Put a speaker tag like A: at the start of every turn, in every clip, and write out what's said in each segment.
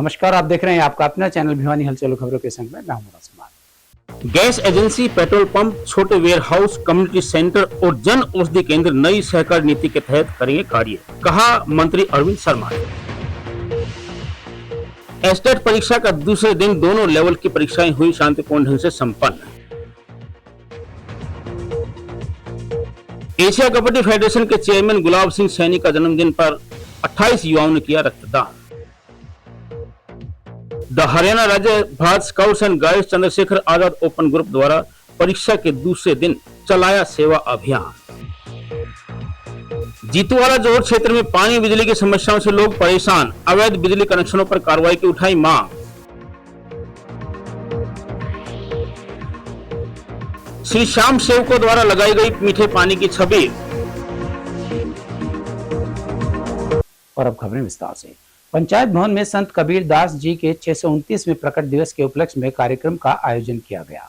A: नमस्कार, आप देख रहे हैं आपका अपना चैनल भिवानी हलचल खबरों के संग में मैं हूं राजकुमार।
B: गैस एजेंसी, पेट्रोल पंप, छोटे वेयर हाउस, कम्युनिटी सेंटर और जन औषधि केंद्र नई सहकारी नीति के तहत करेंगे कार्य, कहा मंत्री अरविंद शर्मा ने। एस्टेट परीक्षा का दूसरे दिन दोनों लेवल की परीक्षाएं हुई शांतिपूर्ण ढंग से संपन्न। एशिया कबड्डी फेडरेशन के चेयरमैन गुलाब सिंह सैनी का जन्मदिन पर 28 युवाओं ने किया रक्तदान। द हरियाणा राज्य Bharat scouts and guides Chandrashekhar Azad open group द्वारा परीक्षा के दूसरे दिन चलाया सेवा अभियान। जीतूवाड़ा जोड़ क्षेत्र में पानी बिजली की समस्याओं से लोग परेशान, अवैध बिजली कनेक्शनों पर कार्रवाई की उठाई मांग। श्री श्याम सेवकों द्वारा लगाई गई मीठे पानी की छबील।
A: और अब खबरें विस्तार से। पंचायत भवन में संत कबीर दास जी के 629वें प्रकट दिवस के उपलक्ष्य में कार्यक्रम का आयोजन किया गया।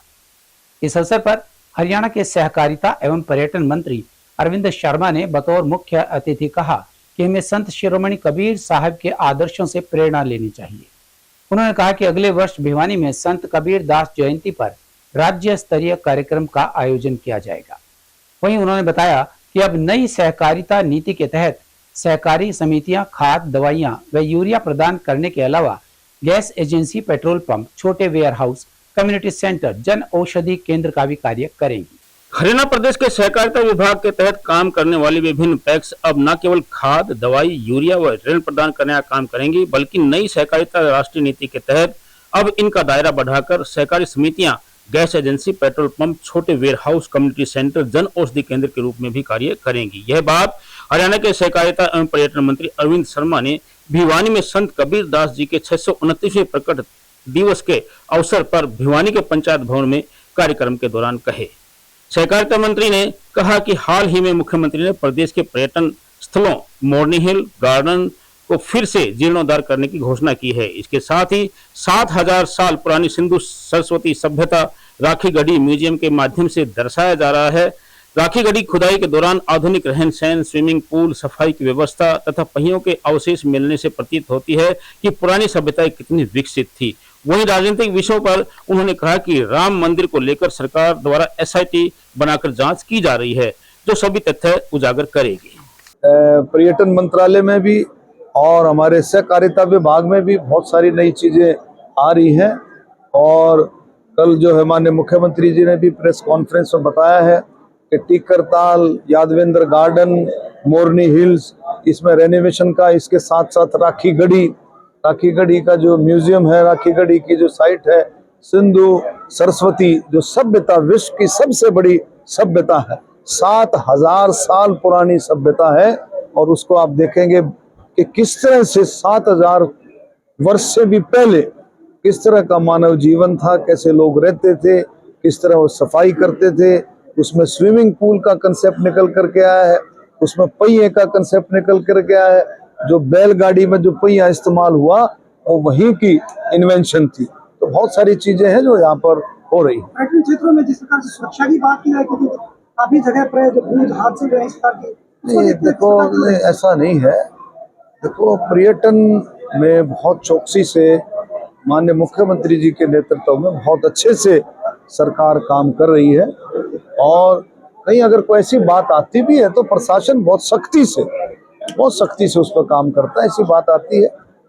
A: इस अवसर पर हरियाणा के सहकारिता एवं पर्यटन मंत्री अरविंद शर्मा ने बतौर मुख्य अतिथि कहा कि हमें संत शिरोमणि कबीर साहब के आदर्शों से प्रेरणा लेनी चाहिए। उन्होंने कहा कि अगले वर्ष भिवानी में संत कबीर दास जयंती पर राज्य स्तरीय कार्यक्रम का आयोजन किया जाएगा। वहीं उन्होंने बताया कि अब नई सहकारिता नीति के तहत सहकारी समितियां खाद, दवाइयां व यूरिया प्रदान करने के अलावा गैस एजेंसी, पेट्रोल पंप, छोटे ware house, community centre, Jan Aushadhi केंद्र का भी कार्य करेंगी।
B: हरियाणा प्रदेश के सहकारिता विभाग के तहत काम करने वाली विभिन्न पैक्स अब न केवल खाद, दवाई, यूरिया व ऋण प्रदान करने का काम करेंगी, बल्कि नई सहकारिता राष्ट्रीय नीति के तहत अब इनका दायरा बढ़ाकर सहकारी समितियां गैस एजेंसी, पेट्रोल पंप, छोटे ware house, community centre, Jan Aushadhi केंद्र के रूप में भी कार्य करेंगी। यह बात हरियाणा के सहकारिता एवं पर्यटन मंत्री अरविंद शर्मा ने भिवानी में संत कबीर दास जी के 629वें प्रकट दिवस के अवसर पर भिवानी के पंचायत भवन में कार्यक्रम के दौरान कहे। सहकारिता मंत्री ने कहा कि हाल ही में मुख्यमंत्री ने प्रदेश के पर्यटन स्थलों मोरनी हिल गार्डन को फिर से जीर्णोद्धार करने की घोषणा की है। इसके साथ ही 7000 साल पुरानी सिंधु सरस्वती सभ्यता राखी गढ़ी म्यूजियम के माध्यम से दर्शाया जा रहा है। राखी गढ़ी खुदाई के दौरान आधुनिक रहन सहन, स्विमिंग पूल, सफाई की व्यवस्था तथा पहियों के अवशेष मिलने से प्रतीत होती है कि पुरानी सभ्यताएं कितनी विकसित थी। वहीं राजनीतिक विषयों पर उन्होंने कहा कि राम मंदिर को लेकर सरकार द्वारा SIT बनाकर जांच की जा रही है, जो सभी तथ्य उजागर करेगी।
C: पर्यटन मंत्रालय में भी और हमारे सहकारिता विभाग में भी बहुत सारी नई चीजें आ रही हैं और कल जो है माननीय मुख्यमंत्री जी ने भी प्रेस कॉन्फ्रेंस में बताया है कि टीकरताल, यादवेंद्र गार्डन, मोरनी हिल्स, इसमें रेनोवेशन का, इसके साथ साथ राखी गढ़ी का जो म्यूजियम है, राखी गढ़ी की जो साइट है, सिंधु सरस्वती जो सभ्यता विश्व की सबसे बड़ी सभ्यता है, 7000 साल पुरानी सभ्यता है और उसको आप देखेंगे कि किस तरह से 7000 वर्ष से भी पहले किस तरह का मानव जीवन था, कैसे लोग रहते थे, किस तरह वो सफाई करते थे। उसमें स्विमिंग पूल का कंसेप्ट निकल करके आया है, उसमें पहिए का कंसेप्ट निकल करके आया है। जो बैलगाड़ी में जो पहिया इस्तेमाल हुआ वो वहीं की इन्वेंशन थी। तो बहुत सारी चीजें हैं जो यहाँ पर हो रही है।
D: पर्यटन क्षेत्रों में जिस प्रकार से सुरक्षा की बात की जाए, क्योंकि काफी जगह पर जो भूल हादसे जो है इस प्रकार की,
C: नहीं देखो ऐसा नहीं है। देखो पर्यटन में बहुत चौकसी से माननीय मुख्यमंत्री जी के नेतृत्व में बहुत अच्छे से सरकार काम कर रही है और कहीं अगर कोई ऐसी बात आती भी है तो प्रशासन बहुत सख्ती से उस पर काम करता है। ऐसी बात आती है,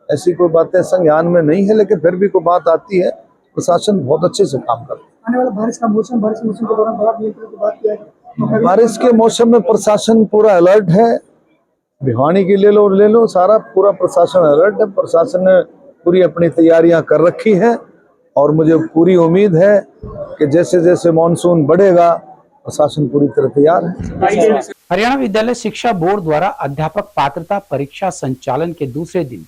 C: ऐसी कोई बातें संज्ञान में नहीं है, लेकिन फिर भी कोई बात आती है, प्रशासन बहुत अच्छे से काम करता है।
D: आने वाला बारिश के मौसम के दौरान बड़ा नियंत्रण की बात की है।
C: बारिश के मौसम में प्रशासन पूरा अलर्ट है। भिवानी की ले लो सारा पूरा प्रशासन अलर्ट है। प्रशासन ने पूरी अपनी तैयारियां कर रखी है और मुझे पूरी उम्मीद है कि जैसे जैसे मानसून बढ़ेगा प्रशासन पूरी तरह तैयार है।
A: हरियाणा विद्यालय शिक्षा बोर्ड द्वारा अध्यापक पात्रता परीक्षा संचालन के दूसरे दिन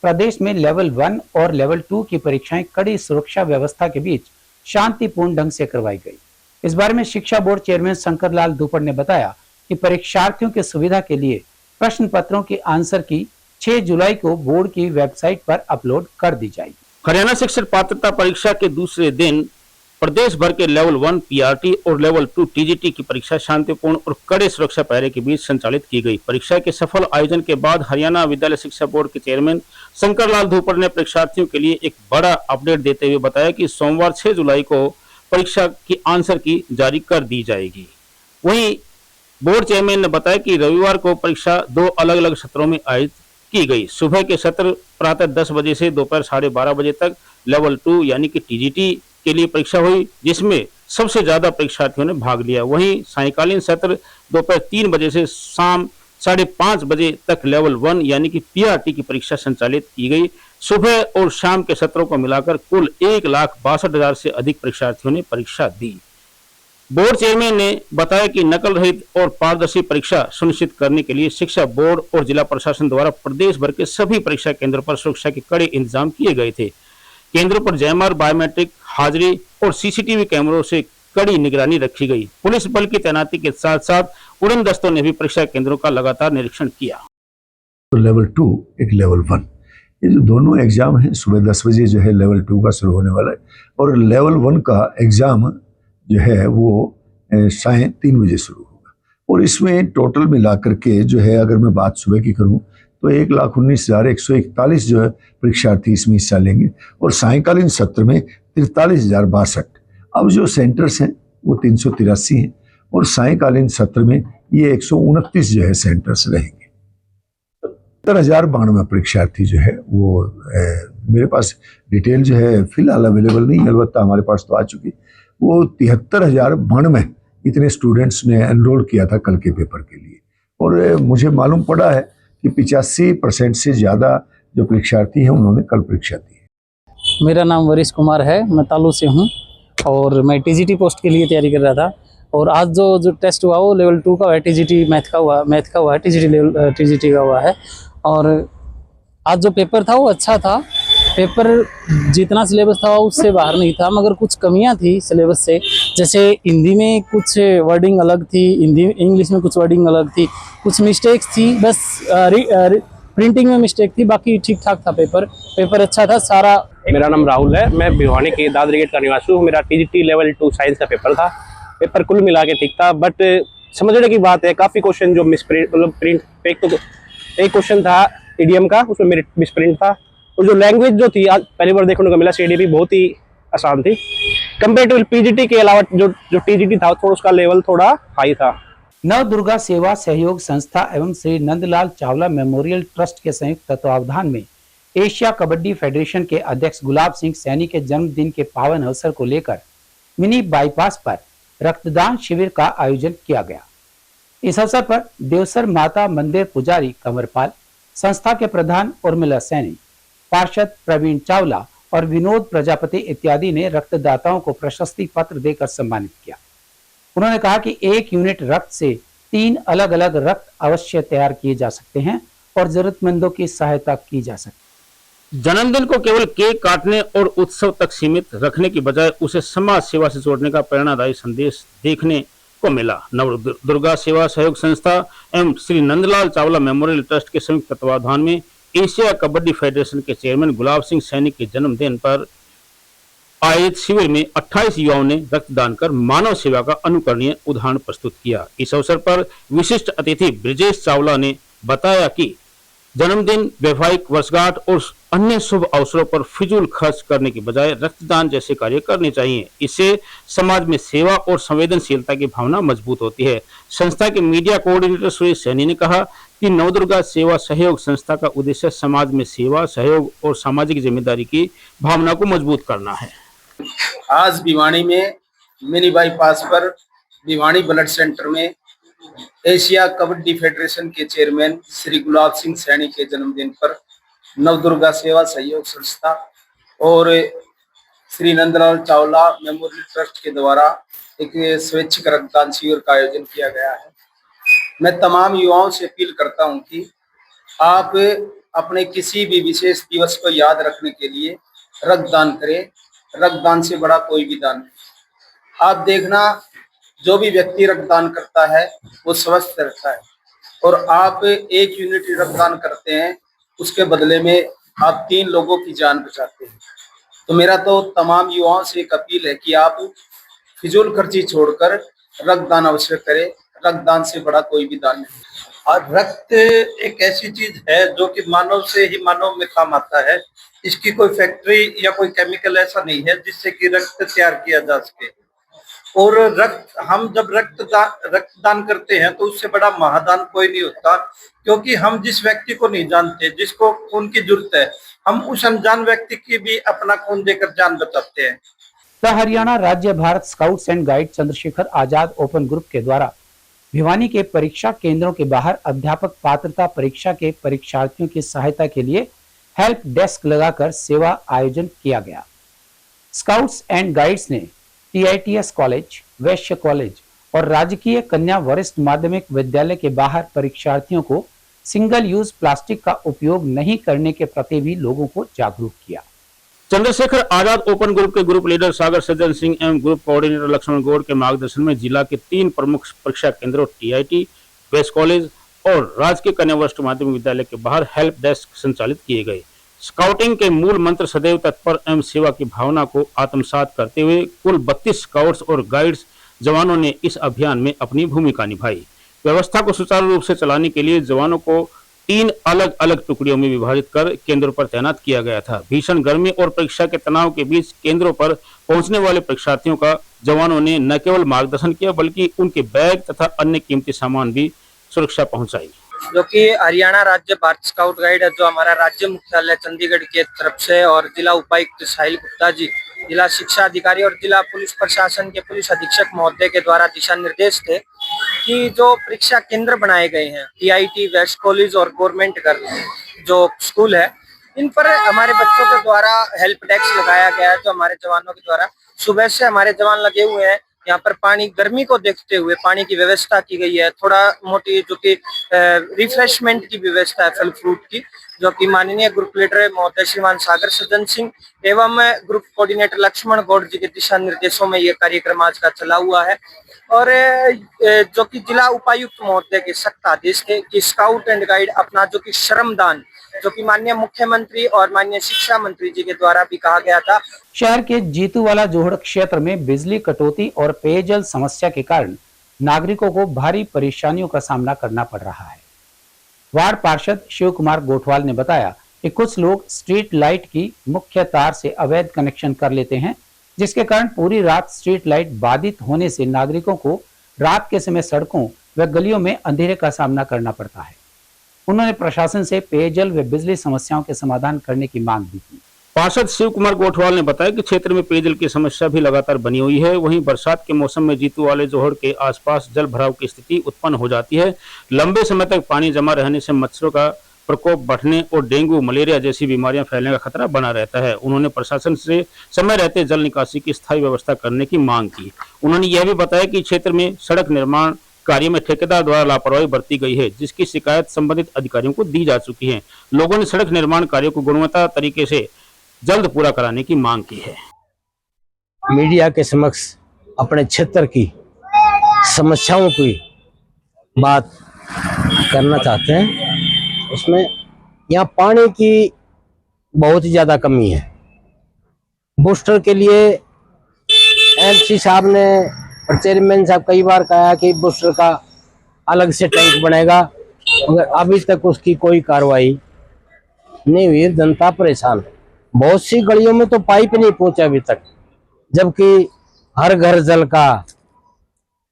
A: प्रदेश में लेवल 1 और लेवल 2 की परीक्षाएं कड़ी सुरक्षा व्यवस्था के बीच शांतिपूर्ण ढंग से करवाई गई। इस बारे में शिक्षा बोर्ड चेयरमैन शंकर लाल दुपड़ ने बताया कि परीक्षार्थियों की सुविधा के लिए प्रश्न पत्रों की आंसर की 6 जुलाई को बोर्ड की वेबसाइट पर अपलोड कर दी जाएगी।
B: हरियाणा शिक्षक पात्रता परीक्षा के दूसरे दिन प्रदेश भर के लेवल 1 पीआरटी और लेवल 2 टीजीटी की परीक्षा शांतिपूर्ण और कड़े सुरक्षा पहरे के बीच संचालित की गई। परीक्षा के सफल आयोजन के बाद हरियाणा विद्यालय शिक्षा बोर्ड के चेयरमैन शंकर लाल धूपर ने परीक्षार्थियों के लिए एक बड़ा अपडेट देते हुए बताया कि सोमवार 6 जुलाई को परीक्षा की आंसर की जारी कर दी जाएगी। वहीं बोर्ड चेयरमैन ने बताया कि रविवार को परीक्षा 2 अलग अलग सत्रों में आयोजित की गई। सुबह के सत्र प्रातः 10 बजे से दोपहर 12:30 बजे तक लेवल 2 यानी कि टीजीटी के लिए परीक्षा हुई, जिसमें सबसे ज्यादा परीक्षार्थियों ने भाग लिया। वहीं सायंकालीन सत्र दोपहर 3 बजे से शाम 5:30 बजे तक लेवल 1 यानी कि पीआरटी की परीक्षा संचालित की गई। सुबह और शाम के सत्रों को मिलाकर कुल 1,62,000 से अधिक परीक्षार्थियों ने परीक्षा दी। बोर्ड चेयरमैन ने बताया कि नकल रहित और पारदर्शी परीक्षा सुनिश्चित करने के लिए शिक्षा बोर्ड और जिला प्रशासन द्वारा प्रदेश भर के सभी परीक्षा केंद्रों पर सुरक्षा के कड़े इंतजाम किए गए थे। केंद्रों पर जयमार बायोमेट्रिक हाजिरी और सीसीटीवी कैमरों से कड़ी निगरानी रखी गई। पुलिस बल की तैनाती के साथ साथ उड़न दस्तों ने भी परीक्षा केंद्रों का लगातार निरीक्षण किया।
C: तो लेवल 2 एक लेवल 1, ये जो दोनों एग्जाम है सुबह 10 बजे जो है लेवल 2 का शुरू होने वाला है और लेवल 1 का एग्जाम जो है वो 3:30 बजे शुरू होगा। और इसमें टोटल मिला करके जो है अगर मैं बात सुबह की करूं तो 1,19,141 जो है परीक्षार्थी इसमें हिस्सा लेंगे और सायंकालीन सत्र में 43,062। अब जो सेंटर्स हैं वो 383 हैं और सायंकालीन सत्र में ये 129 जो है सेंटर्स रहेंगे। 70,092 परीक्षार्थी जो है वो मेरे पास डिटेल जो है फिलहाल अवेलेबल नहीं, अलबत्ता हमारे पास तो आ चुकी। वो 73,092 इतने स्टूडेंट्स ने एनरोल किया था कल के पेपर के लिए और मुझे मालूम पड़ा है कि 85% से ज़्यादा जो परीक्षार्थी हैं उन्होंने कल परीक्षा दी है।
E: मेरा नाम वरिश कुमार है, मैं तालू से हूँ और मैं टीजीटी पोस्ट के लिए तैयारी कर रहा था और आज जो टेस्ट हुआ वो लेवल 2 का है, टीजीटी मैथ का हुआ है, टीजीटी का हुआ है। और आज जो पेपर था वो अच्छा था, पेपर जितना सिलेबस था उससे बाहर नहीं था, मगर कुछ कमियां थी सिलेबस से। जैसे हिंदी में कुछ वर्डिंग अलग थी, इंग्लिश में कुछ वर्डिंग अलग थी, कुछ मिस्टेक्स थी, बस प्रिंटिंग में मिस्टेक थी, बाकी ठीक ठाक था। पेपर अच्छा था सारा।
F: मेरा नाम राहुल है, मैं भिवानी के दादरी का निवासी हूँ। मेरा टीजीटी लेवल 2 साइंस का पेपर था। पेपर कुल मिला के ठीक था, बट समझने की बात है काफ़ी क्वेश्चन जो प्रिंट एक क्वेश्चन था ईडीएम का, उसमें मेरी मिसप्रिंट था। और जो लैंग्वेज जो थी आज पहली बार देखने को मिला, सीडीपी बहुत ही आसान थी कंपेरेटिव पीजीटी के अलावा। जो टीजीटी था थोड़ा उसका लेवल थोड़ा हाई था।
A: नवदुर्गा सेवा सहयोग संस्था एवं श्री नंदलाल चावला मेमोरियल ट्रस्ट के संयुक्त तत्वावधान में एशिया कबड्डी फेडरेशन के अध्यक्ष गुलाब सिंह सैनी के जन्मदिन के पावन अवसर को लेकर मिनी बाईपास पर रक्तदान शिविर का आयोजन किया गया। इस अवसर पर देवसर माता मंदिर पुजारी कंवरपाल, संस्था के प्रधान उर्मिला सैनी, पार्षद प्रवीण चावला और विनोद प्रजापति इत्यादि ने रक्तदाताओं को प्रशस्ति पत्र देकर सम्मानित किया। उन्होंने कहा कि 1 यूनिट रक्त से 3 अलग अलग रक्त अवश्य तैयार किए जा सकते हैं और जरूरतमंदों की सहायता की जा सकती है।
B: जन्मदिन को केवल केक काटने और उत्सव तक सीमित रखने की बजाय उसे समाज सेवा से जोड़ने का प्रेरणादायी संदेश देखने को मिला। नवदुर्गा सेवा सहयोग संस्था एवं श्री नंदलाल चावला मेमोरियल ट्रस्ट के संयुक्त तत्वावधान में एशिया कबड्डी फेडरेशन के चेयरमैन गुलाब सिंह सैनी के जन्मदिन पर आयोजित शिविर में 28 युवाओं ने रक्तदान कर मानव सेवा का अनुकरणीय उदाहरण प्रस्तुत किया। इस अवसर पर विशिष्ट अतिथि ब्रिजेश चावला ने बताया कि जन्मदिन, वैवाहिक वर्षगांठ और अन्य शुभ अवसरों पर फिजूल खर्च करने के बजाय रक्तदान जैसे कार्य करने चाहिए। इससे समाज में सेवा और संवेदनशीलता की भावना मजबूत होती है। संस्था के मीडिया कोऑर्डिनेटर सुरेश सैनी ने कहा कि नवदुर्गा सेवा सहयोग संस्था का उद्देश्य समाज में सेवा, सहयोग और सामाजिक जिम्मेदारी की भावना को मजबूत करना है।
G: आज भिवानी में मिनी बाईपास पर भिवानी ब्लड सेंटर में एशिया कबड्डी फेडरेशन के चेयरमैन श्री गुलाब सिंह सैनी के जन्मदिन पर नवदुर्गा सेवा सहयोग संस्था और श्री नंदलाल चावला मेमोरियल ट्रस्ट के द्वारा एक स्वैच्छिक रक्तदान शिविर का आयोजन किया गया है। मैं तमाम युवाओं से अपील करता हूं कि आप अपने किसी भी विशेष दिवस को याद रखने के लिए रक्तदान करें। रक्तदान से बड़ा कोई भी दान नहीं। आप देखना, जो भी व्यक्ति रक्तदान करता है वो स्वस्थ रहता है और आप 1 यूनिट रक्तदान करते हैं, उसके बदले में आप 3 लोगों की जान बचाते हैं। तो मेरा तो तमाम युवाओं से एक अपील है कि आप फिजूल खर्ची छोड़कर रक्तदान अवश्य करें। रक्तदान से बड़ा कोई भी दान नहीं।
H: और रक्त एक ऐसी चीज है जो कि मानव से ही मानव में काम आता है। इसकी कोई फैक्ट्री या कोई केमिकल ऐसा नहीं है जिससे कि रक्त तैयार किया जा सके। और हम जब रक्तदान करते हैं तो उससे बड़ा महादान कोई नहीं होता, क्योंकि हम जिस व्यक्ति को नहीं जानते, जिसको खून की जरूरत है, हम उस अनजान व्यक्ति की भी अपना खून देकर जान बचाते हैं।
A: द हरियाणा राज्य Bharat scouts and guide Chandrashekhar Azad open group के द्वारा भिवानी के परीक्षा केंद्रों के बाहर अध्यापक पात्रता परीक्षा के परीक्षार्थियों की सहायता के लिए हेल्प डेस्क लगाकर सेवा आयोजन किया गया। स्काउट्स एंड गाइड्स ने TITS कॉलेज, वैश्य कॉलेज और राजकीय कन्या वरिष्ठ माध्यमिक विद्यालय के बाहर परीक्षार्थियों को सिंगल यूज प्लास्टिक का उपयोग नहीं करने के प्रति भी लोगों को जागरूक किया।
B: चंद्रशेखर आजाद ओपन ग्रुप के ग्रुप लीडर सागर सज्जन सिंह एवं ग्रुप कोऑर्डिनेटर लक्ष्मण गौड़ के मार्गदर्शन में जिला के 3 प्रमुख परीक्षा केंद्रों TIT, वैश्य कॉलेज और राजकीय कन्या वरिष्ठ माध्यमिक विद्यालय के बाहर हेल्प डेस्क संचालित किए गए। स्काउटिंग के मूल मंत्र सदैव तत्पर एवं सेवा की भावना को आत्मसात करते हुए कुल 32 स्काउट्स और गाइड्स जवानों ने इस अभियान में अपनी भूमिका निभाई। व्यवस्था को सुचारू रूप से चलाने के लिए जवानों को 3 अलग अलग टुकड़ियों में विभाजित कर केंद्रों पर तैनात किया गया था। भीषण गर्मी और परीक्षा के तनाव के बीच केंद्रों पर पहुंचने वाले परीक्षार्थियों का जवानों ने न केवल मार्गदर्शन किया बल्कि उनके बैग तथा अन्य कीमती सामान भी सुरक्षा पहुंचाई।
I: जो कि हरियाणा राज्य भारत स्काउट गाइड है, जो हमारा राज्य मुख्यालय चंडीगढ़ के तरफ से, और जिला उपायुक्त साहिल गुप्ता जी, जिला शिक्षा अधिकारी और जिला पुलिस प्रशासन के पुलिस अधीक्षक महोदय के द्वारा दिशा निर्देश थे कि जो परीक्षा केंद्र बनाए गए हैं TIT, वेस्ट कॉलेज और गवर्नमेंट गर्ल्स जो स्कूल है, इन पर हमारे बच्चों के द्वारा हेल्प डेस्क लगाया गया है। जो हमारे जवानों के द्वारा सुबह से हमारे जवान लगे हुए हैं। यहाँ पर पानी, गर्मी को देखते हुए पानी की व्यवस्था की गई है। थोड़ा मोटी जो कि रिफ्रेशमेंट की व्यवस्था है, फल फ्रूट की, जो कि माननीय ग्रुप लीडर महोदय श्रीमान सागर सज्जन सिंह एवं ग्रुप कोऑर्डिनेटर लक्ष्मण गौड़ जी के दिशा निर्देशों में ये कार्यक्रम आज का चला हुआ है। और जो कि जिला उपायुक्त महोदय के सख्त आदेश थे कि स्काउट एंड गाइड अपना जो कि श्रमदान, जो कि माननीय मुख्यमंत्री और माननीय शिक्षा मंत्री जी के द्वारा भी कहा गया था।
A: शहर के जीतूवाला जोहड़ क्षेत्र में बिजली कटौती और पेयजल समस्या के कारण नागरिकों को भारी परेशानियों का सामना करना पड़ रहा है। वार्ड पार्षद शिव कुमार गोठवाल ने बताया कि कुछ लोग स्ट्रीट लाइट की मुख्य तार से अवैध कनेक्शन कर लेते हैं, जिसके कारण पूरी रात स्ट्रीट लाइट बाधित होने से नागरिकों को रात के समय सड़कों व गलियों में अंधेरे का सामना करना पड़ता है। उन्होंने प्रशासन से पेयजल व बिजली समस्याओं के समाधान करने की मांग भी की।
B: पार्षद शिव कुमार गोठवाल ने बताया कि क्षेत्र में पेयजल की समस्या भी लगातार बनी हुई है। वहीं बरसात के मौसम में जीतू वाले जोहड़ के आसपास जल भराव की स्थिति उत्पन्न हो जाती है। लंबे समय तक पानी जमा रहने से मच्छरों का प्रकोप बढ़ने और डेंगू, मलेरिया जैसी बीमारियां फैलने का खतरा बना रहता है। उन्होंने प्रशासन से समय रहते जल निकासी की स्थायी व्यवस्था करने की मांग की। उन्होंने यह भी बताया कि क्षेत्र में सड़क निर्माण कार्य में ठेकेदार द्वारा लापरवाही बरती गई है, जिसकी शिकायत संबंधित अधिकारियों को दी जा चुकी है। लोगों ने सड़क निर्माण कार्यों को गुणवत्ता तरीके से जल्द पूरा कराने की मांग की है।
J: मीडिया के समक्ष अपने क्षेत्र की समस्याओं की बात करना चाहते हैं। उसमें यहाँ पानी की बहुत ही ज़्यादा कमी है। बूस्टर के लिए MC साहब ने और चेयरमैन साहब कई बार कहा कि बूस्टर का अलग से टैंक बनेगा, मगर अभी तक उसकी कोई कार्रवाई नहीं हुई। जनता परेशान, बहुत सी गलियों में तो पाइप नहीं पहुंचा अभी तक, जबकि हर घर जल का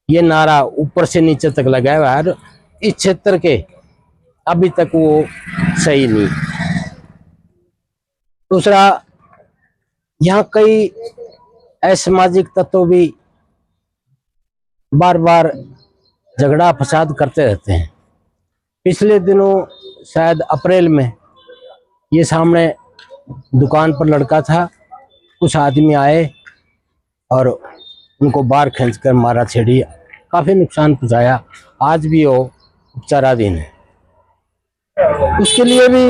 J: ये नारा ऊपर से नीचे तक लगा हुआ है। इस क्षेत्र के अभी तक वो सही नहीं। दूसरा, यहाँ कई असामाजिक तत्व भी बार बार झगड़ा फसाद करते रहते हैं। पिछले दिनों शायद अप्रैल में ये सामने दुकान पर लड़का था, कुछ आदमी आए और उनको बाहर खींचकर मारा, छेड़ी, काफी नुकसान पहुंचाया। आज भी वो उपचाराधीन है। उसके लिए भी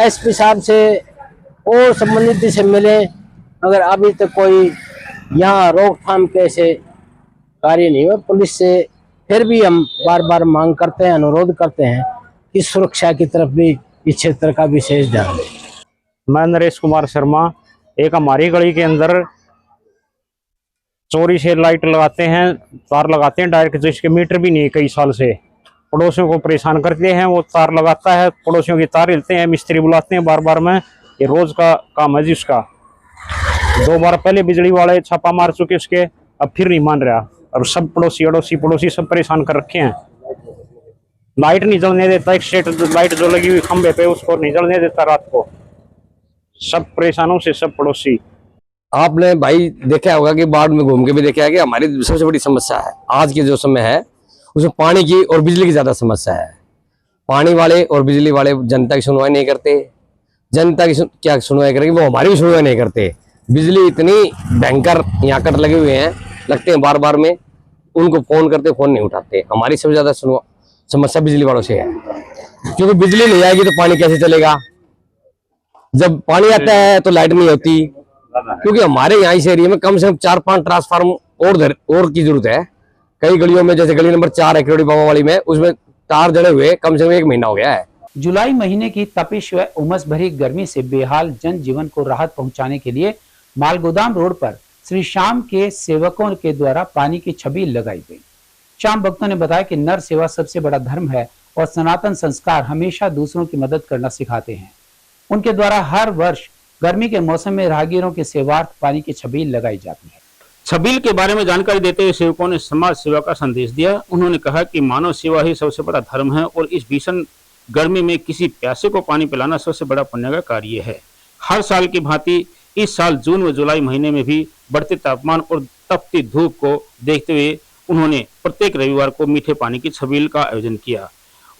J: SP साहब से और संबंधित से मिले, मगर अभी तक कोई यहाँ रोकथाम कैसे कार्य नहीं हुआ। पुलिस से फिर भी हम बार बार मांग करते हैं, अनुरोध करते हैं कि सुरक्षा की तरफ भी इस क्षेत्र का विशेष ध्यान दें।
K: मैं नरेश कुमार शर्मा,
F: एक हमारी गली के अंदर चोरी से लाइट लगाते हैं, तार लगाते हैं डायरेक्ट, जिसके मीटर भी नहीं है कई साल से। पड़ोसियों को परेशान करते हैं, वो तार लगाता है, पड़ोसियों की तार हिलते हैं, मिस्त्री बुलाते हैं बार बार में। ये रोज का काम है जी उसका। 2 बार पहले बिजली वाले छापा मार चुके उसके, अब फिर नहीं मान रहा। और सब पड़ोसी अड़ोसी पड़ोसी सब परेशान कर रखे हैं। लाइट नहीं जलने देता, एक स्ट्रीट लाइट जो लगी हुई खंबे पे उसको नहीं जलने देता रात को। सब परेशानों से सब पड़ोसी।
J: आपने भाई देखा होगा कि बाढ़ में घूम के भी देखा है कि हमारी सबसे बड़ी समस्या है आज के जो समय है, उसमें पानी की और बिजली की ज्यादा समस्या है। पानी वाले और बिजली वाले जनता की सुनवाई नहीं करते। जनता की क्या सुनवाई करेंगे, वो हमारी भी सुनवाई नहीं करते। बिजली इतनी भयंकर यहाँ कट लगे हुए हैं, लगते हैं बार बार में, उनको फोन करते फोन नहीं उठाते। हमारी सबसे ज्यादा समस्या बिजली वालों से है, क्योंकि बिजली नहीं आएगी तो पानी कैसे चलेगा। जब पानी आता है तो लाइट नहीं होती, क्योंकि हमारे यहाँ इस एरिया में कम से कम 4-5 ट्रांसफार्म और की जरूरत है। कई गलियों में, जैसे गली नंबर 4 है किरोड़ी बाबा वाली में, उसमें तार जड़े हुए कम से कम 1 महीना हो गया है।
A: जुलाई महीने की तपिश व उमस भरी गर्मी से बेहाल जनजीवन को राहत पहुंचाने के लिए मालगोदाम रोड पर श्री श्याम के सेवकों के द्वारा पानी की छबील लगाई गई। श्याम भक्तों ने बताया कि नर सेवा सबसे बड़ा धर्म है और सनातन संस्कार हमेशा दूसरों की मदद करना सिखाते हैं। उनके द्वारा हर वर्ष गर्मी के मौसम में राहगीरों के सेवार्थ पानी की छबील लगाई जाती है।
B: छबील के बारे में जानकारी देते हुए सेवकों ने समाज सेवा का संदेश दिया। उन्होंने कहा कि मानव सेवा ही सबसे बड़ा धर्म है और इस भीषण गर्मी में किसी प्यासे को पानी पिलाना सबसे बड़ा पुण्य का कार्य है। हर साल की भांति इस साल जून व जुलाई महीने में भी बढ़ते तापमान और तपती धूप को देखते हुए उन्होंने प्रत्येक रविवार को मीठे पानी की छबील का आयोजन किया।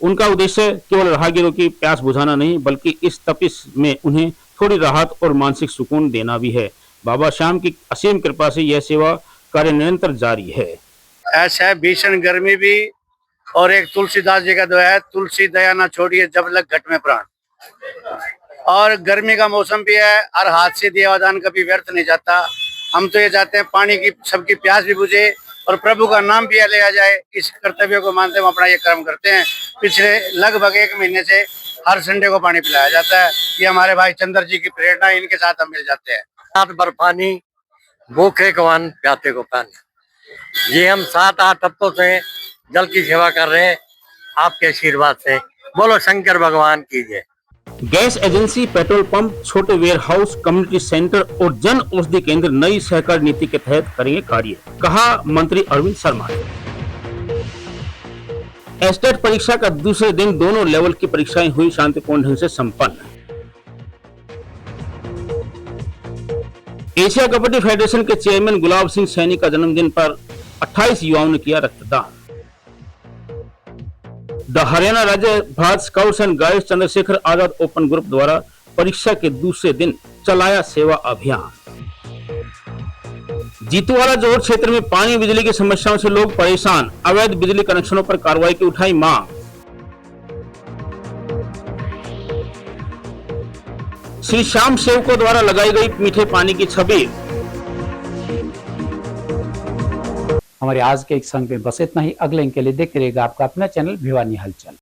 B: उनका उद्देश्य केवल राहगीरों की प्यास बुझाना नहीं, बल्कि इस तपिश में उन्हें थोड़ी राहत और मानसिक सुकून देना भी है। बाबा श्याम की असीम कृपा से यह सेवा कार्य निरंतर जारी है।
H: ऐसा है भीषण गर्मी भी, और एक तुलसीदास जी का दुआ है, तुलसी दया ना छोड़िए जब लग घट में प्राण। और गर्मी का मौसम भी है, हर हाथ से दिया दान कभी व्यर्थ नहीं जाता। हम तो ये चाहते हैं पानी की सबकी प्यास भी बुझे और प्रभु का नाम भी लिया जाए। इस कर्तव्य को मानते हम अपना ये कर्म करते हैं। पिछले लगभग 1 महीने से हर संडे को पानी पिलाया जाता है। ये हमारे भाई चंद्र जी की प्रेरणा, इनके साथ हम मिल जाते हैं।
K: रात भर पानी, भूखे को अन्न, प्यासे को पानी। ये हम 7-8 हफ्तों से जल की सेवा कर रहे हैं, आपके आशीर्वाद से। बोलो शंकर भगवान की जय।
B: गैस एजेंसी, पेट्रोल पंप, छोटे वेयर हाउस, कम्युनिटी सेंटर और जन औषधि केंद्र नई सहकार नीति के तहत करेंगे कार्य, कहा मंत्री अरविंद शर्मा ने। एस्टेट परीक्षा का दूसरे दिन दोनों लेवल की परीक्षाएं हुई शांतिपूर्ण ढंग से संपन्न। एशिया कबड्डी फेडरेशन के चेयरमैन गुलाब सिंह सैनी का जन्मदिन पर 28 युवाओं ने किया रक्तदान। द हरियाणा राज्य Bharat scouts and guides Chandrashekhar Azad open group द्वारा परीक्षा के दूसरे दिन चलाया सेवा अभियान। जीतूवाड़ा जोड़ क्षेत्र में पानी बिजली की समस्याओं से लोग परेशान, अवैध बिजली कनेक्शनों पर कार्रवाई की उठाई मांग। श्री श्याम सेवकों द्वारा लगाई गई मीठे पानी की छबील।
A: हमारे आज के एक संग में बस इतना ही। अगले अंक के लिए देखते रहिएगा आपका अपना चैनल भिवानी हलचल।